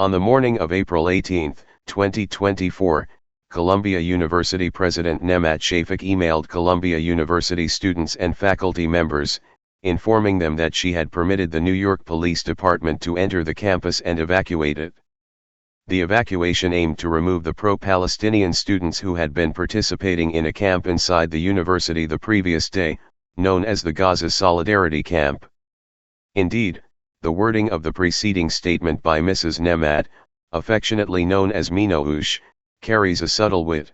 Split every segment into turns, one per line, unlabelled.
On the morning of April 18, 2024, Columbia University President Nemat Shafik emailed Columbia University students and faculty members, informing them that she had permitted the New York Police Department to enter the campus and evacuate it. The evacuation aimed to remove the pro-Palestinian students who had been participating in a camp inside the university the previous day, known as the Gaza Solidarity Camp. Indeed, the wording of the preceding statement by Mrs. Nemat, affectionately known as Minouche, carries a subtle wit.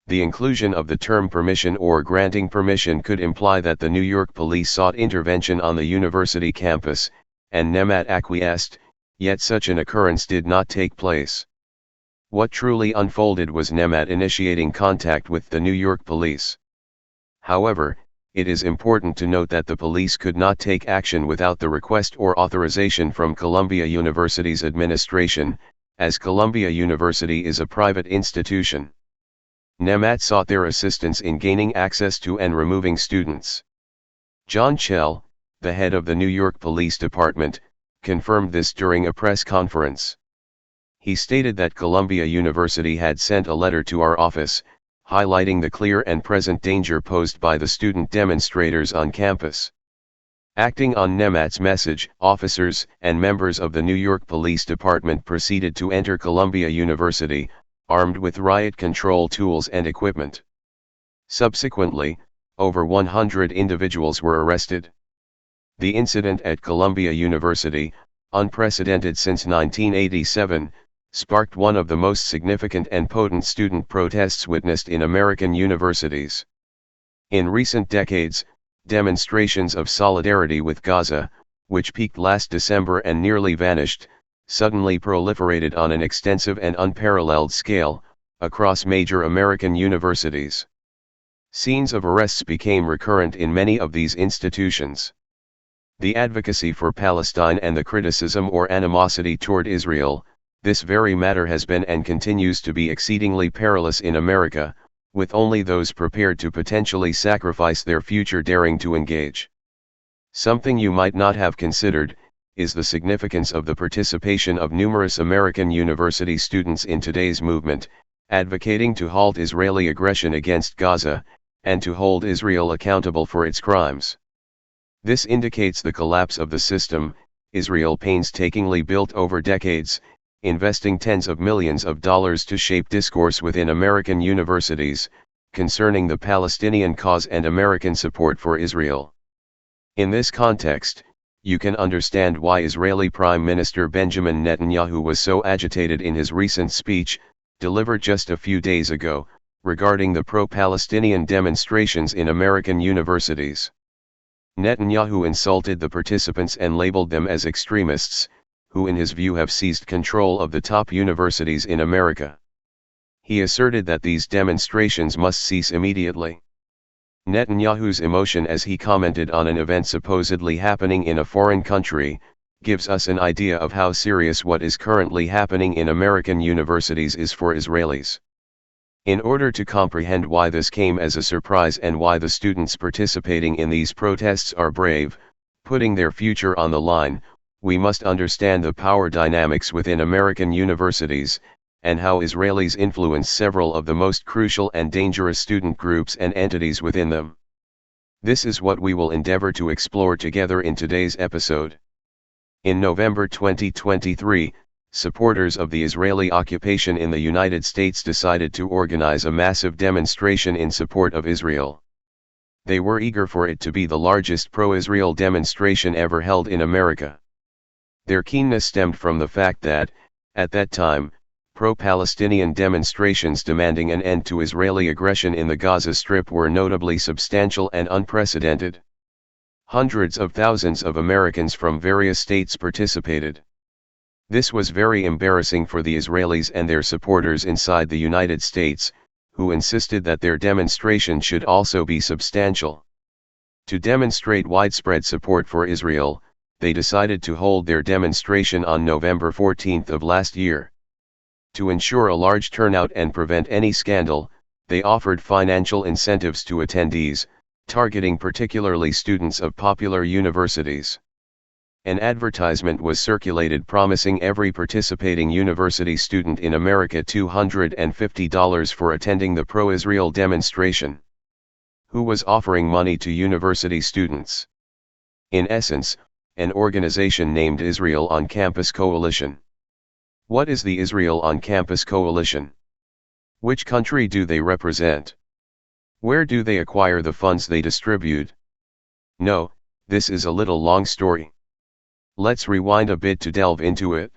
The inclusion of the term permission or granting permission could imply that the New York police sought intervention on the university campus, and Nemat acquiesced, yet such an occurrence did not take place. What truly unfolded was Nemat initiating contact with the New York police. However, it is important to note that the police could not take action without the request or authorization from Columbia University's administration, as Columbia University is a private institution. Nemat sought their assistance in gaining access to and removing students. John Chell, the head of the New York Police Department, confirmed this during a press conference. He stated that Columbia University had sent a letter to our office, highlighting the clear and present danger posed by the student demonstrators on campus. Acting on Nemat's message, officers and members of the New York Police Department proceeded to enter Columbia University, armed with riot control tools and equipment. Subsequently, over 100 individuals were arrested. The incident at Columbia University, unprecedented since 1987, sparked one of the most significant and potent student protests witnessed in American universities. In recent decades, demonstrations of solidarity with Gaza, which peaked last December and nearly vanished, suddenly proliferated on an extensive and unparalleled scale, across major American universities. Scenes of arrests became recurrent in many of these institutions. The advocacy for Palestine and the criticism or animosity toward Israel, this very matter has been and continues to be exceedingly perilous in America, with only those prepared to potentially sacrifice their future daring to engage. Something you might not have considered, is the significance of the participation of numerous American university students in today's movement, advocating to halt Israeli aggression against Gaza, and to hold Israel accountable for its crimes. This indicates the collapse of the system Israel painstakingly built over decades, investing tens of millions of dollars to shape discourse within American universities, concerning the Palestinian cause and American support for Israel. In this context, you can understand why Israeli Prime Minister Benjamin Netanyahu was so agitated in his recent speech, delivered just a few days ago, regarding the pro-Palestinian demonstrations in American universities. Netanyahu insulted the participants and labeled them as extremists, who in his view have seized control of the top universities in America. He asserted that these demonstrations must cease immediately. Netanyahu's emotion as he commented on an event supposedly happening in a foreign country, gives us an idea of how serious what is currently happening in American universities is for Israelis. In order to comprehend why this came as a surprise and why the students participating in these protests are brave, putting their future on the line, we must understand the power dynamics within American universities, and how Israelis influence several of the most crucial and dangerous student groups and entities within them. This is what we will endeavor to explore together in today's episode. In November 2023, supporters of the Israeli occupation in the United States decided to organize a massive demonstration in support of Israel. They were eager for it to be the largest pro-Israel demonstration ever held in America. Their keenness stemmed from the fact that, at that time, pro-Palestinian demonstrations demanding an end to Israeli aggression in the Gaza Strip were notably substantial and unprecedented. Hundreds of thousands of Americans from various states participated. This was very embarrassing for the Israelis and their supporters inside the United States, who insisted that their demonstration should also be substantial. To demonstrate widespread support for Israel, they decided to hold their demonstration on November 14 of last year. To ensure a large turnout and prevent any scandal, they offered financial incentives to attendees, targeting particularly students of popular universities. An advertisement was circulated promising every participating university student in America $250 for attending the pro-Israel demonstration. Who was offering money to university students? In essence, an organization named Israel on Campus Coalition. What is the Israel on Campus Coalition? Which country do they represent? Where do they acquire the funds they distribute? No, this is a little long story. Let's rewind a bit to delve into it.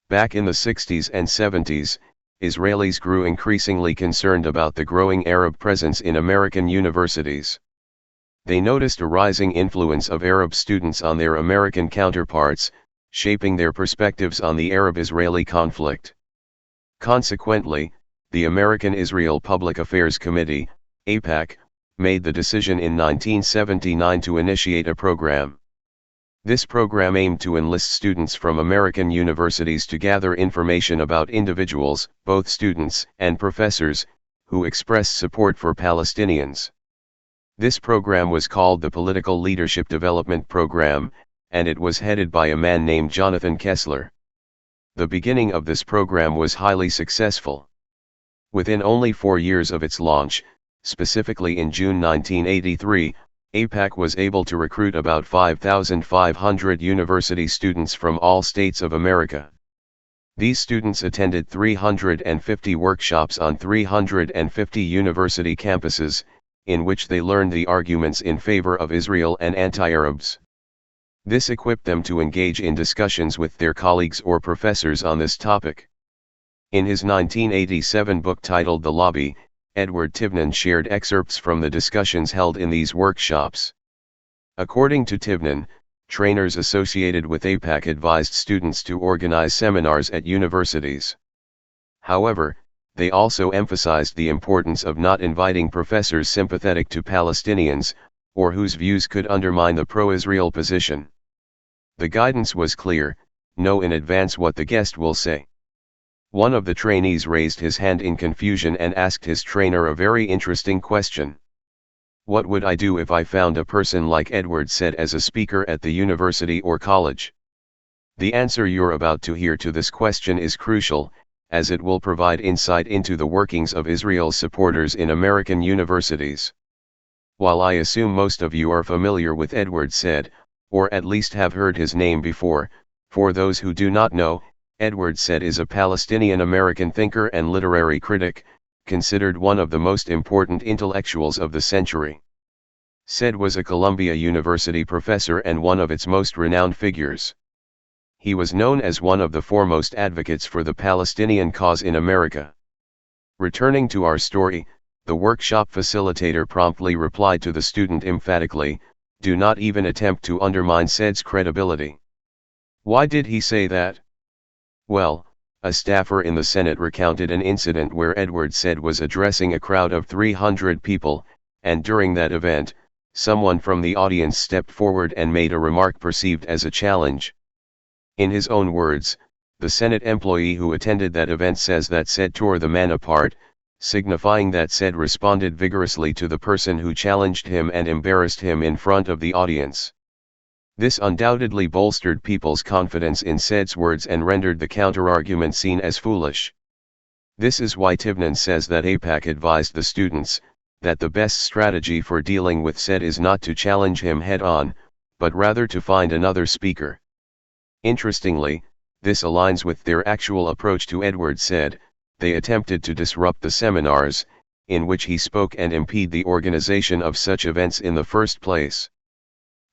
Back in the 60s and 70s, Israelis grew increasingly concerned about the growing Arab presence in American universities. They noticed a rising influence of Arab students on their American counterparts, shaping their perspectives on the Arab-Israeli conflict. Consequently, the American Israel Public Affairs Committee, AIPAC, made the decision in 1979 to initiate a program. This program aimed to enlist students from American universities to gather information about individuals, both students and professors, who expressed support for Palestinians. This program was called the Political Leadership Development Program, and it was headed by a man named Jonathan Kessler. The beginning of this program was highly successful. Within only 4 years of its launch, specifically in June 1983, AIPAC was able to recruit about 5,500 university students from all states of America. These students attended 350 workshops on 350 university campuses, in which they learned the arguments in favor of Israel and anti-Arabs. This equipped them to engage in discussions with their colleagues or professors on this topic. In his 1987 book titled The Lobby, Edward Tivnan shared excerpts from the discussions held in these workshops. According to Tivnan, trainers associated with AIPAC advised students to organize seminars at universities. However, they also emphasized the importance of not inviting professors sympathetic to Palestinians, or whose views could undermine the pro-Israel position. The guidance was clear: know in advance what the guest will say. One of the trainees raised his hand in confusion and asked his trainer a very interesting question. What would I do if I found a person like Edward said as a speaker at the university or college? The answer you're about to hear to this question is crucial, as it will provide insight into the workings of Israel's supporters in American universities. While I assume most of you are familiar with Edward Said, or at least have heard his name before, for those who do not know, Edward Said is a Palestinian-American thinker and literary critic, considered one of the most important intellectuals of the century. Said was a Columbia University professor and one of its most renowned figures. He was known as one of the foremost advocates for the Palestinian cause in America. Returning to our story, the workshop facilitator promptly replied to the student emphatically, "Do not even attempt to undermine Said's credibility." Why did he say that? Well, a staffer in the Senate recounted an incident where Edward Said was addressing a crowd of 300 people, and during that event, someone from the audience stepped forward and made a remark perceived as a challenge. In his own words, the Senate employee who attended that event says that Said tore the man apart, signifying that Said responded vigorously to the person who challenged him and embarrassed him in front of the audience. This undoubtedly bolstered people's confidence in Said's words and rendered the counterargument seen as foolish. This is why Tivnan says that AIPAC advised the students that the best strategy for dealing with Said is not to challenge him head-on, but rather to find another speaker. Interestingly, this aligns with their actual approach to Edward Said. They attempted to disrupt the seminars, in which he spoke, and impede the organization of such events in the first place.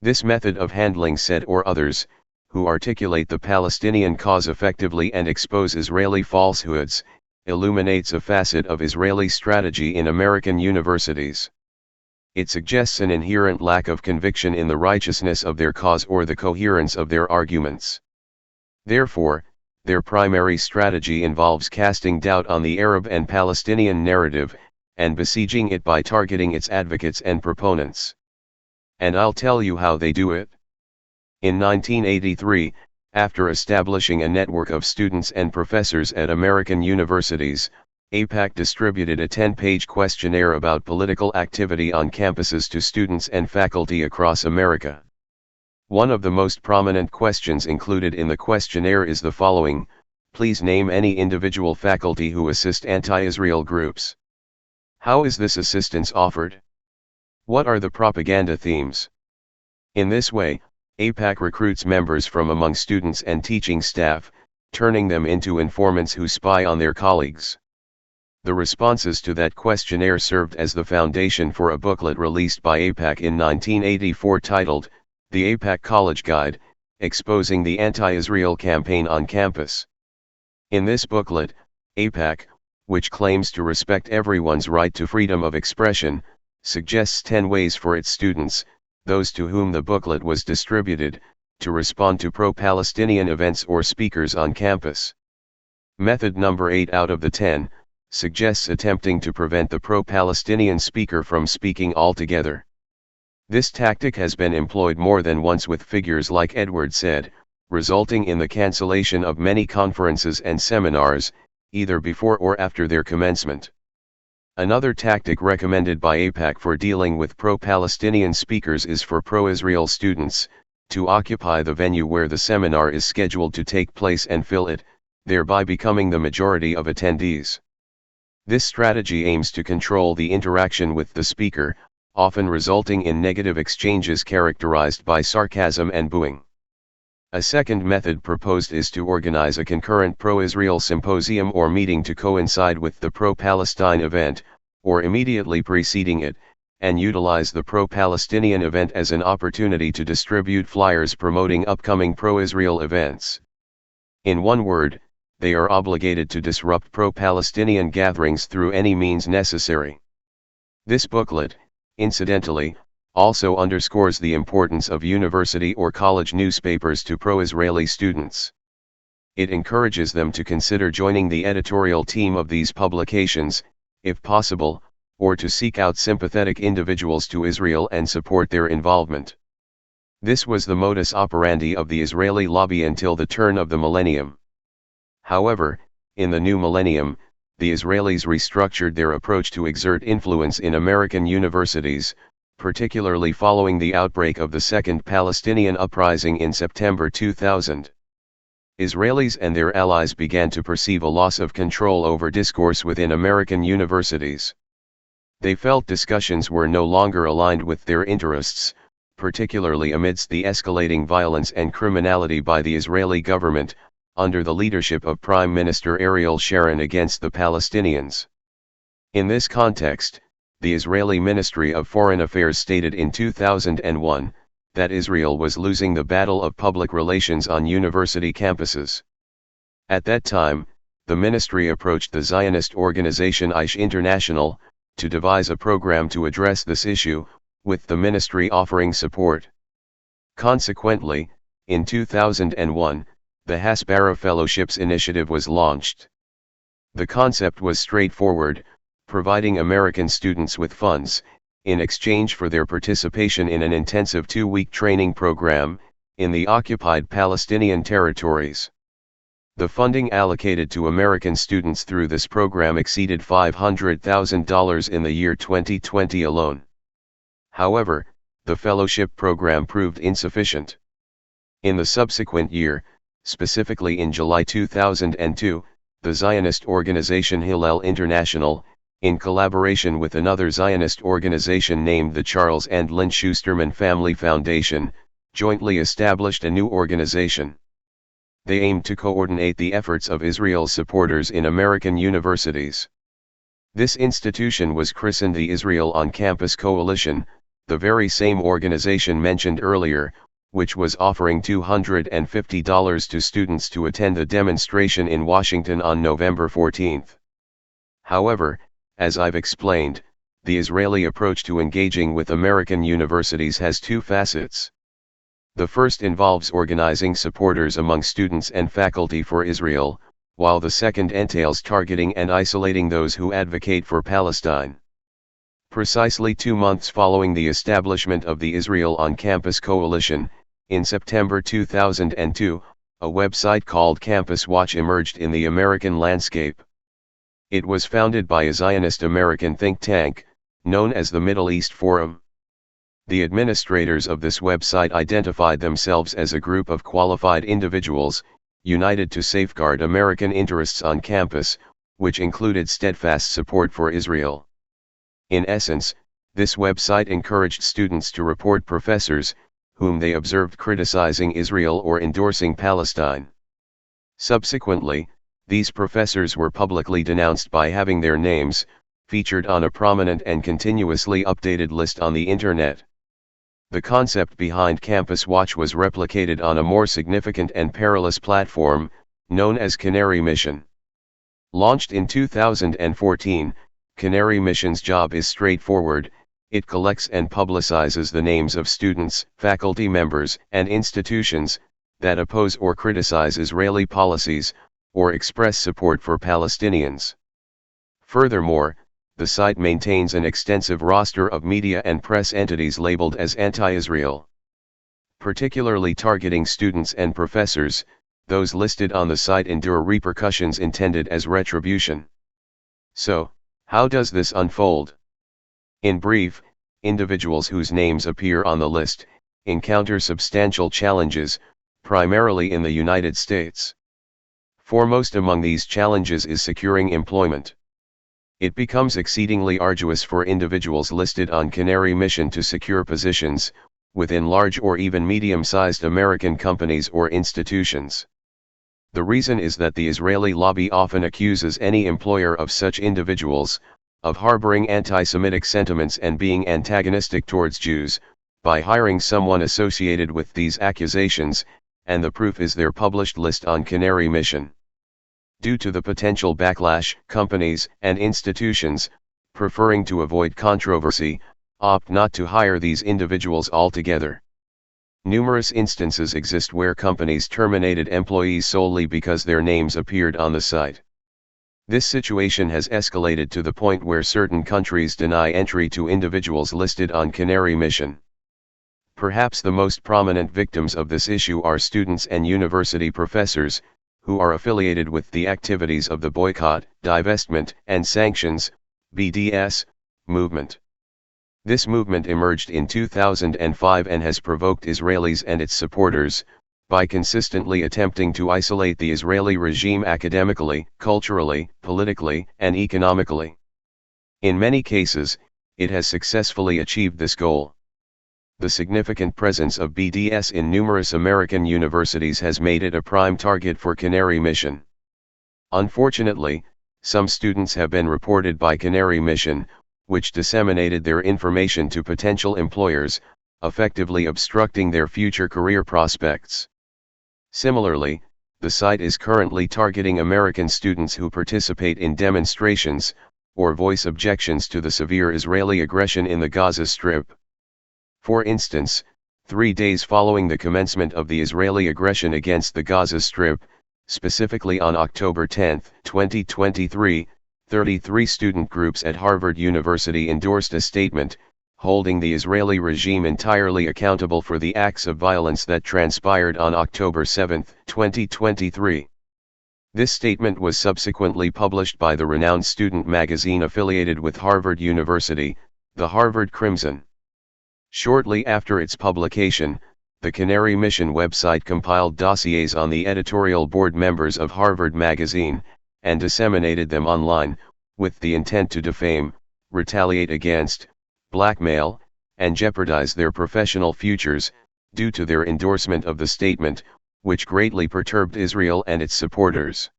This method of handling Said or others, who articulate the Palestinian cause effectively and expose Israeli falsehoods, illuminates a facet of Israeli strategy in American universities. It suggests an inherent lack of conviction in the righteousness of their cause or the coherence of their arguments. Therefore, their primary strategy involves casting doubt on the Arab and Palestinian narrative, and besieging it by targeting its advocates and proponents. And I'll tell you how they do it. In 1983, after establishing a network of students and professors at American universities, AIPAC distributed a 10-page questionnaire about political activity on campuses to students and faculty across America. One of the most prominent questions included in the questionnaire is the following: please name any individual faculty who assist anti-Israel groups. How is this assistance offered? What are the propaganda themes? In this way, AIPAC recruits members from among students and teaching staff, turning them into informants who spy on their colleagues. The responses to that questionnaire served as the foundation for a booklet released by AIPAC in 1984 titled, The AIPAC College Guide, Exposing the Anti-Israel Campaign on Campus. In this booklet, AIPAC, which claims to respect everyone's right to freedom of expression, suggests 10 ways for its students, those to whom the booklet was distributed, to respond to pro-Palestinian events or speakers on campus. Method number 8 out of the 10, suggests attempting to prevent the pro-Palestinian speaker from speaking altogether. This tactic has been employed more than once with figures like Edward Said, resulting in the cancellation of many conferences and seminars, either before or after their commencement. Another tactic recommended by AIPAC for dealing with pro-Palestinian speakers is for pro-Israel students, to occupy the venue where the seminar is scheduled to take place and fill it, thereby becoming the majority of attendees. This strategy aims to control the interaction with the speaker, often resulting in negative exchanges characterized by sarcasm and booing. A second method proposed is to organize a concurrent pro-Israel symposium or meeting to coincide with the pro-Palestine event, or immediately preceding it, and utilize the pro-Palestinian event as an opportunity to distribute flyers promoting upcoming pro-Israel events. In one word, they are obligated to disrupt pro-Palestinian gatherings through any means necessary. This booklet, incidentally, also underscores the importance of university or college newspapers to pro-Israeli students. It encourages them to consider joining the editorial team of these publications, if possible, or to seek out sympathetic individuals to Israel and support their involvement. This was the modus operandi of the Israeli lobby until the turn of the millennium. However, in the new millennium, the Israelis restructured their approach to exert influence in American universities, particularly following the outbreak of the Second Palestinian Uprising in September 2000. Israelis and their allies began to perceive a loss of control over discourse within American universities. They felt discussions were no longer aligned with their interests, particularly amidst the escalating violence and criminality by the Israeli government, under the leadership of Prime Minister Ariel Sharon against the Palestinians. In this context, the Israeli Ministry of Foreign Affairs stated in 2001, that Israel was losing the battle of public relations on university campuses. At that time, the ministry approached the Zionist organization Aish International, to devise a program to address this issue, with the ministry offering support. Consequently, in 2001, the Hasbara Fellowships Initiative was launched. The concept was straightforward, providing American students with funds, in exchange for their participation in an intensive 2-week training program, in the occupied Palestinian territories. The funding allocated to American students through this program exceeded $500,000 in the year 2020 alone. However, the fellowship program proved insufficient. In the subsequent year, specifically in July 2002, the Zionist organization Hillel International, in collaboration with another Zionist organization named the Charles and Lynn Schusterman Family Foundation, jointly established a new organization. They aimed to coordinate the efforts of Israel's supporters in American universities. This institution was christened the Israel on Campus Coalition, the very same organization mentioned earlier, which was offering $250 to students to attend the demonstration in Washington on November 14. However, as I've explained, the Israeli approach to engaging with American universities has two facets. The first involves organizing supporters among students and faculty for Israel, while the second entails targeting and isolating those who advocate for Palestine. Precisely 2 months following the establishment of the Israel on Campus Coalition, in September 2002, a website called Campus Watch emerged in the American landscape. It was founded by a Zionist American think tank, known as the Middle East Forum. The administrators of this website identified themselves as a group of qualified individuals, united to safeguard American interests on campus, which included steadfast support for Israel. In essence, this website encouraged students to report professors, whom they observed criticizing Israel or endorsing Palestine. Subsequently, these professors were publicly denounced by having their names featured on a prominent and continuously updated list on the Internet. The concept behind Campus Watch was replicated on a more significant and perilous platform, known as Canary Mission. Launched in 2014, Canary Mission's job is straightforward: it collects and publicizes the names of students, faculty members, and institutions that oppose or criticize Israeli policies, or express support for Palestinians. Furthermore, the site maintains an extensive roster of media and press entities labeled as anti-Israel. Particularly targeting students and professors, those listed on the site endure repercussions intended as retribution. So, how does this unfold? In brief, individuals whose names appear on the list encounter substantial challenges, primarily in the United States. Foremost among these challenges is securing employment. It becomes exceedingly arduous for individuals listed on Canary Mission to secure positions within large or even medium-sized American companies or institutions. The reason is that the Israeli lobby often accuses any employer of such individuals of harboring anti-Semitic sentiments and being antagonistic towards Jews, by hiring someone associated with these accusations, and the proof is their published list on Canary Mission. Due to the potential backlash, companies and institutions, preferring to avoid controversy, opt not to hire these individuals altogether. Numerous instances exist where companies terminated employees solely because their names appeared on the site. This situation has escalated to the point where certain countries deny entry to individuals listed on Canary Mission. Perhaps the most prominent victims of this issue are students and university professors, who are affiliated with the activities of the Boycott, Divestment, and Sanctions (BDS) movement. This movement emerged in 2005 and has provoked Israelis and its supporters, by consistently attempting to isolate the Israeli regime academically, culturally, politically, and economically. In many cases, it has successfully achieved this goal. The significant presence of BDS in numerous American universities has made it a prime target for Canary Mission. Unfortunately, some students have been reported by Canary Mission, which disseminated their information to potential employers, effectively obstructing their future career prospects. Similarly, the site is currently targeting American students who participate in demonstrations, or voice objections to the severe Israeli aggression in the Gaza Strip. For instance, 3 days following the commencement of the Israeli aggression against the Gaza Strip, specifically on October 10, 2023, 33 student groups at Harvard University endorsed a statement, holding the Israeli regime entirely accountable for the acts of violence that transpired on October 7, 2023. This statement was subsequently published by the renowned student magazine affiliated with Harvard University, the Harvard Crimson. Shortly after its publication, the Canary Mission website compiled dossiers on the editorial board members of Harvard Magazine, and disseminated them online, with the intent to defame, retaliate against, blackmail, and jeopardize their professional futures, due to their endorsement of the statement, which greatly perturbed Israel and its supporters.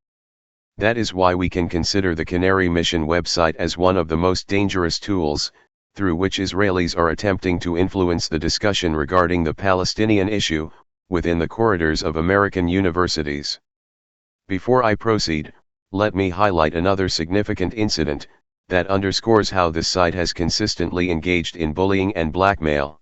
That is why we can consider the Canary Mission website as one of the most dangerous tools, through which Israelis are attempting to influence the discussion regarding the Palestinian issue, within the corridors of American universities. Before I proceed, let me highlight another significant incident, that underscores how this site has consistently engaged in bullying and blackmail.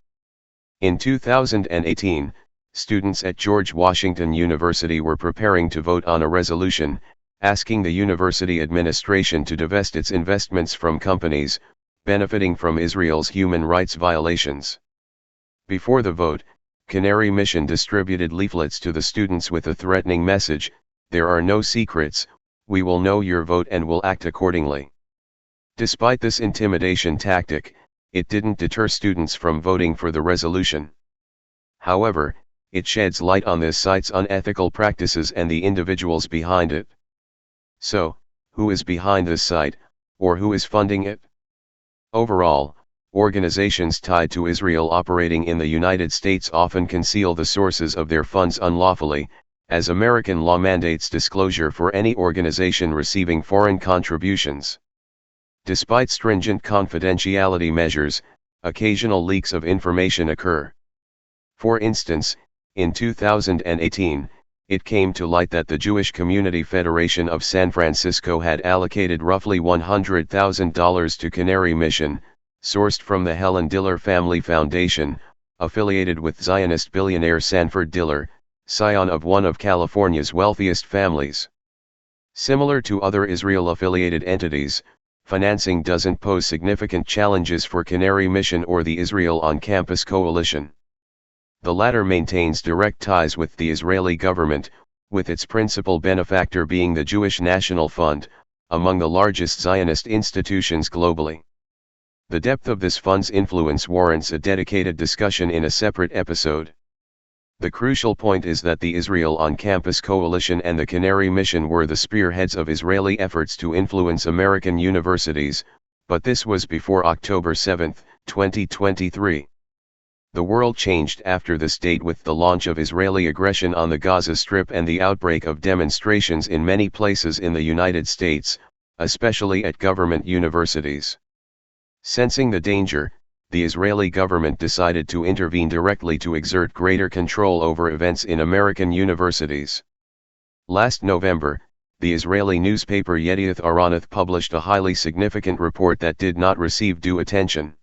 In 2018, students at George Washington University were preparing to vote on a resolution, asking the university administration to divest its investments from companies benefiting from Israel's human rights violations. Before the vote, Canary Mission distributed leaflets to the students with a threatening message: "There are no secrets, we will know your vote and will act accordingly." Despite this intimidation tactic, it didn't deter students from voting for the resolution. However, it sheds light on this site's unethical practices and the individuals behind it. So, who is behind this site, or who is funding it? Overall, organizations tied to Israel operating in the United States often conceal the sources of their funds unlawfully, as American law mandates disclosure for any organization receiving foreign contributions. Despite stringent confidentiality measures, occasional leaks of information occur. For instance, in 2018, it came to light that the Jewish Community Federation of San Francisco had allocated roughly $100,000 to Canary Mission, sourced from the Helen Diller Family Foundation, affiliated with Zionist billionaire Sanford Diller, scion of one of California's wealthiest families. Similar to other Israel-affiliated entities, financing doesn't pose significant challenges for Canary Mission or the Israel on Campus Coalition. The latter maintains direct ties with the Israeli government, with its principal benefactor being the Jewish National Fund, among the largest Zionist institutions globally. The depth of this fund's influence warrants a dedicated discussion in a separate episode. The crucial point is that the Israel on Campus Coalition and the Canary Mission were the spearheads of Israeli efforts to influence American universities, but this was before October 7, 2023. The world changed after this date with the launch of Israeli aggression on the Gaza Strip and the outbreak of demonstrations in many places in the United States, especially at government universities. Sensing the danger, the Israeli government decided to intervene directly to exert greater control over events in American universities. Last November, the Israeli newspaper Yedioth Ahronoth published a highly significant report that did not receive due attention.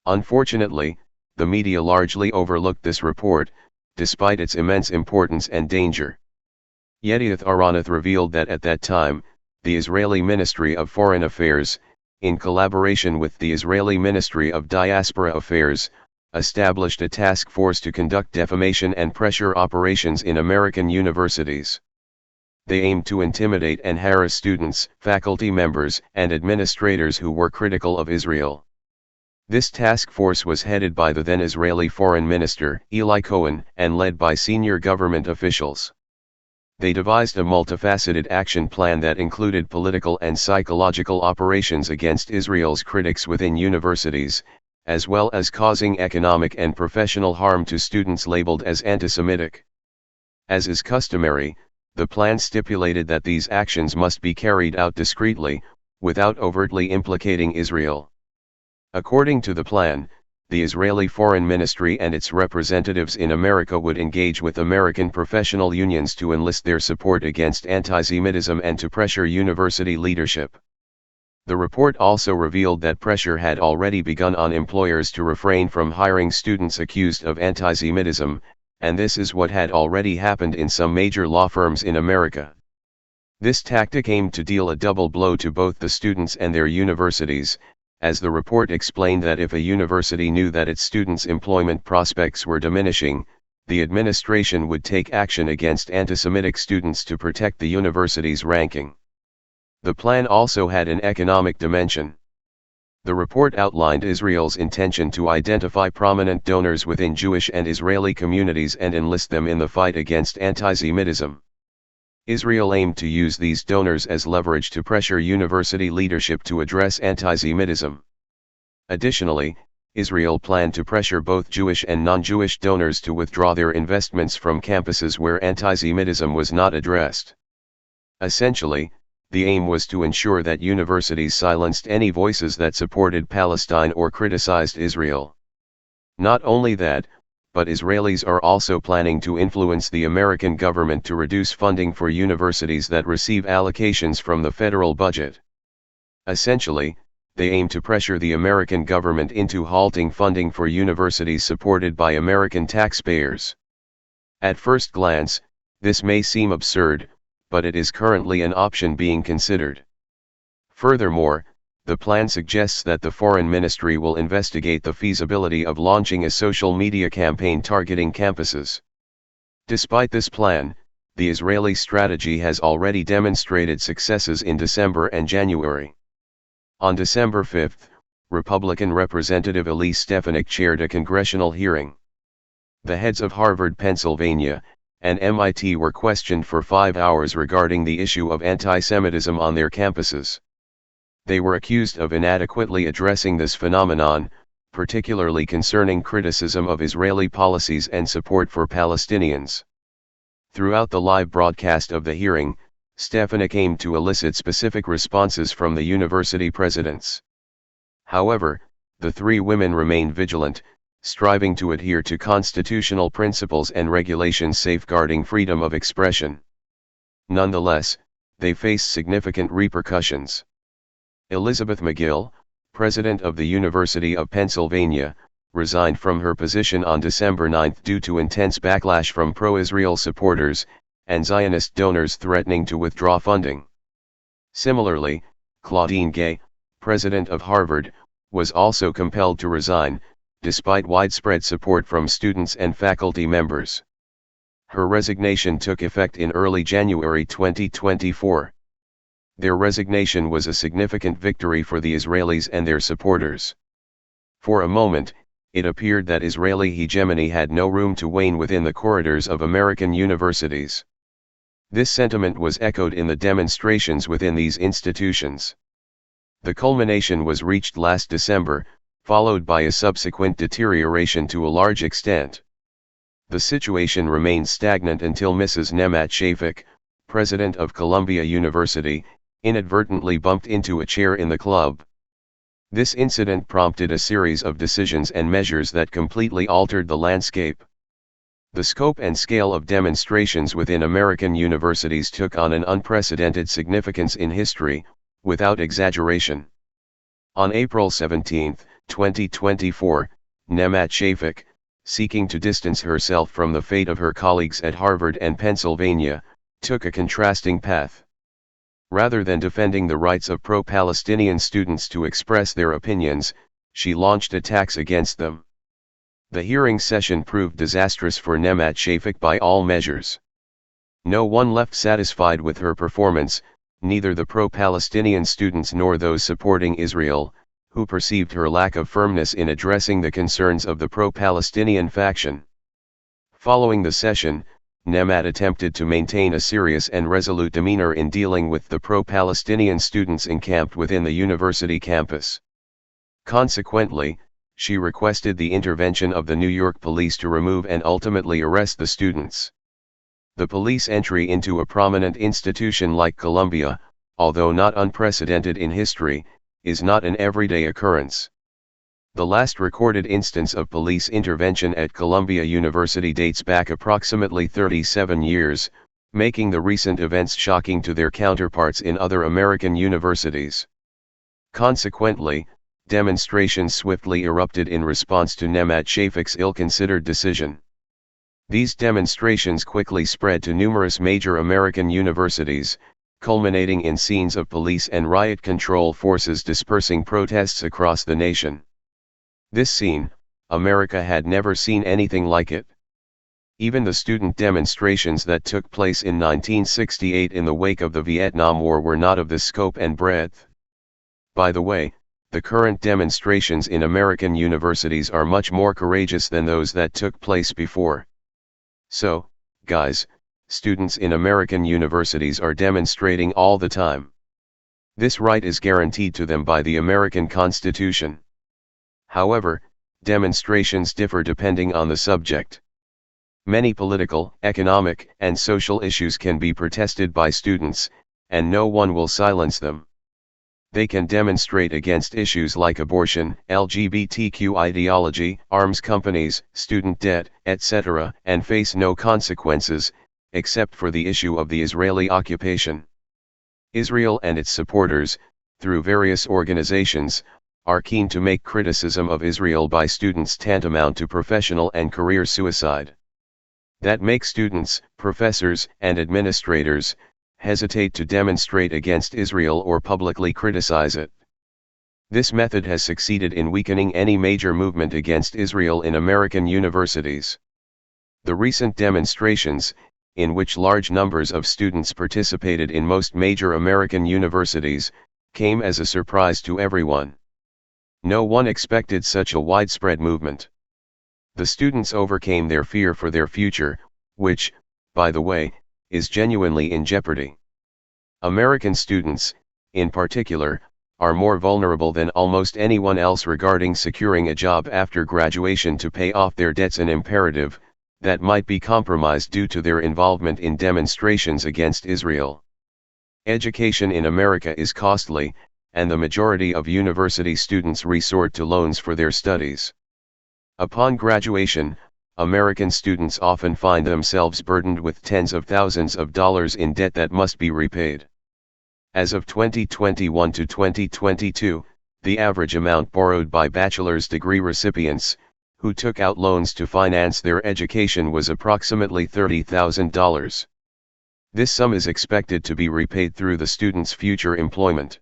Unfortunately, the media largely overlooked this report, despite its immense importance and danger. Yedioth Ahronoth revealed that at that time, the Israeli Ministry of Foreign Affairs, in collaboration with the Israeli Ministry of Diaspora Affairs, established a task force to conduct defamation and pressure operations in American universities. They aimed to intimidate and harass students, faculty members, and administrators who were critical of Israel. This task force was headed by the then Israeli Foreign Minister, Eli Cohen, and led by senior government officials. They devised a multifaceted action plan that included political and psychological operations against Israel's critics within universities, as well as causing economic and professional harm to students labeled as anti-Semitic. As is customary, the plan stipulated that these actions must be carried out discreetly, without overtly implicating Israel. According to the plan, the Israeli Foreign Ministry and its representatives in America would engage with American professional unions to enlist their support against anti-Semitism and to pressure university leadership. The report also revealed that pressure had already begun on employers to refrain from hiring students accused of anti-Semitism, and this is what had already happened in some major law firms in America. This tactic aimed to deal a double blow to both the students and their universities, as the report explained that if a university knew that its students' employment prospects were diminishing, the administration would take action against anti-Semitic students to protect the university's ranking. The plan also had an economic dimension. The report outlined Israel's intention to identify prominent donors within Jewish and Israeli communities and enlist them in the fight against anti-Semitism. Israel aimed to use these donors as leverage to pressure university leadership to address anti-Semitism. Additionally, Israel planned to pressure both Jewish and non-Jewish donors to withdraw their investments from campuses where anti-Semitism was not addressed. Essentially, the aim was to ensure that universities silenced any voices that supported Palestine or criticized Israel. Not only that, but Israelis are also planning to influence the American government to reduce funding for universities that receive allocations from the federal budget. Essentially, they aim to pressure the American government into halting funding for universities supported by American taxpayers. At first glance, this may seem absurd, but it is currently an option being considered. Furthermore, the plan suggests that the Foreign Ministry will investigate the feasibility of launching a social media campaign targeting campuses. Despite this plan, the Israeli strategy has already demonstrated successes in December and January. On December 5, Republican Representative Elise Stefanik chaired a congressional hearing. The heads of Harvard, Pennsylvania, and MIT were questioned for 5 hours regarding the issue of anti-Semitism on their campuses. They were accused of inadequately addressing this phenomenon, particularly concerning criticism of Israeli policies and support for Palestinians. Throughout the live broadcast of the hearing, Stefanik aimed to elicit specific responses from the university presidents. However, the three women remained vigilant, striving to adhere to constitutional principles and regulations safeguarding freedom of expression. Nonetheless, they faced significant repercussions. Elizabeth McGill, president of the University of Pennsylvania, resigned from her position on December 9 due to intense backlash from pro-Israel supporters and Zionist donors threatening to withdraw funding. Similarly, Claudine Gay, president of Harvard, was also compelled to resign, despite widespread support from students and faculty members. Her resignation took effect in early January 2024. Their resignation was a significant victory for the Israelis and their supporters. For a moment, it appeared that Israeli hegemony had no room to wane within the corridors of American universities. This sentiment was echoed in the demonstrations within these institutions. The culmination was reached last December, followed by a subsequent deterioration to a large extent. The situation remained stagnant until Mrs. Nemat Shafik, president of Columbia University, inadvertently bumped into a chair in the club. This incident prompted a series of decisions and measures that completely altered the landscape. The scope and scale of demonstrations within American universities took on an unprecedented significance in history, without exaggeration. On April 17, 2024, Nemat Shafik, seeking to distance herself from the fate of her colleagues at Harvard and Pennsylvania, took a contrasting path. Rather than defending the rights of pro-Palestinian students to express their opinions, she launched attacks against them. The hearing session proved disastrous for Nemat Shafik by all measures. No one left satisfied with her performance, neither the pro-Palestinian students nor those supporting Israel, who perceived her lack of firmness in addressing the concerns of the pro-Palestinian faction. Following the session, Nemat attempted to maintain a serious and resolute demeanor in dealing with the pro-Palestinian students encamped within the university campus. Consequently, she requested the intervention of the New York police to remove and ultimately arrest the students. The police entry into a prominent institution like Columbia, although not unprecedented in history, is not an everyday occurrence. The last recorded instance of police intervention at Columbia University dates back approximately 37 years, making the recent events shocking to their counterparts in other American universities. Consequently, demonstrations swiftly erupted in response to Nemat Shafik's ill-considered decision. These demonstrations quickly spread to numerous major American universities, culminating in scenes of police and riot control forces dispersing protests across the nation. This scene, America had never seen anything like it. Even the student demonstrations that took place in 1968 in the wake of the Vietnam War were not of this scope and breadth. By the way, the current demonstrations in American universities are much more courageous than those that took place before. So, guys, students in American universities are demonstrating all the time. This right is guaranteed to them by the American Constitution. However, demonstrations differ depending on the subject. Many political, economic, and social issues can be protested by students, and no one will silence them. They can demonstrate against issues like abortion, LGBTQ ideology, arms companies, student debt, etc., and face no consequences, except for the issue of the Israeli occupation. Israel and its supporters, through various organizations, are keen to make criticism of Israel by students tantamount to professional and career suicide. That makes students, professors, and administrators hesitate to demonstrate against Israel or publicly criticize it. This method has succeeded in weakening any major movement against Israel in American universities. The recent demonstrations, in which large numbers of students participated in most major American universities, came as a surprise to everyone. No one expected such a widespread movement. The students overcame their fear for their future, which, by the way, is genuinely in jeopardy. American students, in particular, are more vulnerable than almost anyone else regarding securing a job after graduation to pay off their debts, an imperative that might be compromised due to their involvement in demonstrations against Israel. Education in America is costly, and the majority of university students resort to loans for their studies. Upon graduation, American students often find themselves burdened with tens of thousands of dollars in debt that must be repaid. As of 2021 to 2022, the average amount borrowed by bachelor's degree recipients, who took out loans to finance their education, was approximately $30,000. This sum is expected to be repaid through the student's future employment.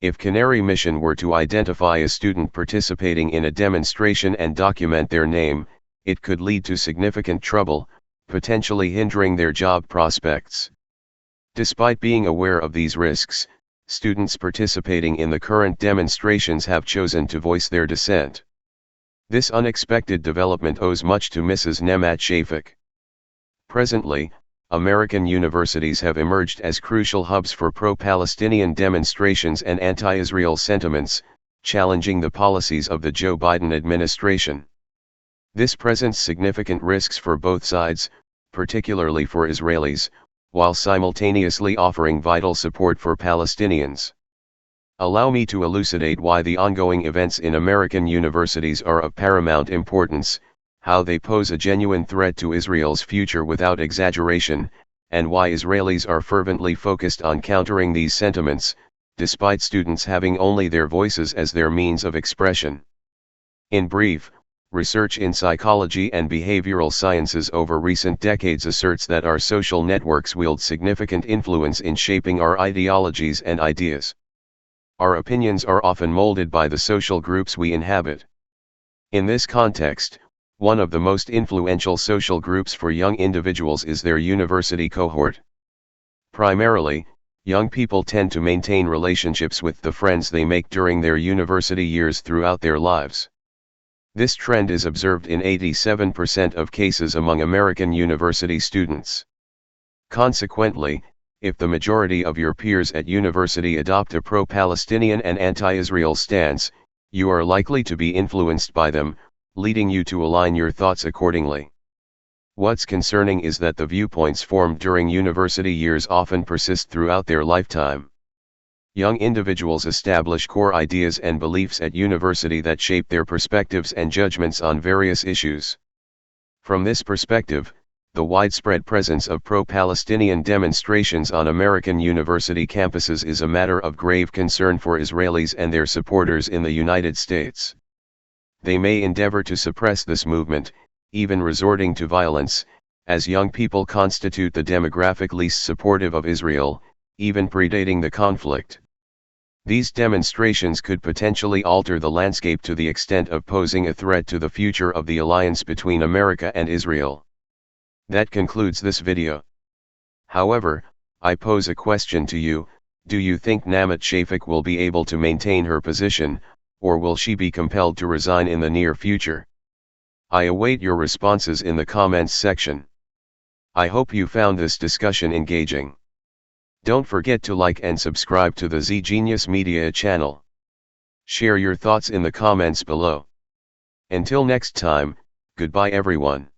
If Canary Mission were to identify a student participating in a demonstration and document their name, it could lead to significant trouble, potentially hindering their job prospects. Despite being aware of these risks, students participating in the current demonstrations have chosen to voice their dissent. This unexpected development owes much to Mrs. Nemat Shafik. Presently, American universities have emerged as crucial hubs for pro-Palestinian demonstrations and anti-Israel sentiments, challenging the policies of the Joe Biden administration. This presents significant risks for both sides, particularly for Israelis, while simultaneously offering vital support for Palestinians. Allow me to elucidate why the ongoing events in American universities are of paramount importance, how they pose a genuine threat to Israel's future without exaggeration, and why Israelis are fervently focused on countering these sentiments, despite students having only their voices as their means of expression. In brief, research in psychology and behavioral sciences over recent decades asserts that our social networks wield significant influence in shaping our ideologies and ideas. Our opinions are often molded by the social groups we inhabit. In this context, one of the most influential social groups for young individuals is their university cohort. Primarily, young people tend to maintain relationships with the friends they make during their university years throughout their lives. This trend is observed in 87% of cases among American university students. Consequently, if the majority of your peers at university adopt a pro-Palestinian and anti-Israel stance, you are likely to be influenced by them, leading you to align your thoughts accordingly. What's concerning is that the viewpoints formed during university years often persist throughout their lifetime. Young individuals establish core ideas and beliefs at university that shape their perspectives and judgments on various issues. From this perspective, the widespread presence of pro-Palestinian demonstrations on American university campuses is a matter of grave concern for Israelis and their supporters in the United States. They may endeavor to suppress this movement, even resorting to violence, as young people constitute the demographic least supportive of Israel, even predating the conflict. These demonstrations could potentially alter the landscape to the extent of posing a threat to the future of the alliance between America and Israel. That concludes this video. However, I pose a question to you: do you think Nemat Shafik will be able to maintain her position, or will she be compelled to resign in the near future? I await your responses in the comments section. I hope you found this discussion engaging. Don't forget to like and subscribe to the Z Genius Media channel. Share your thoughts in the comments below. Until next time, goodbye everyone.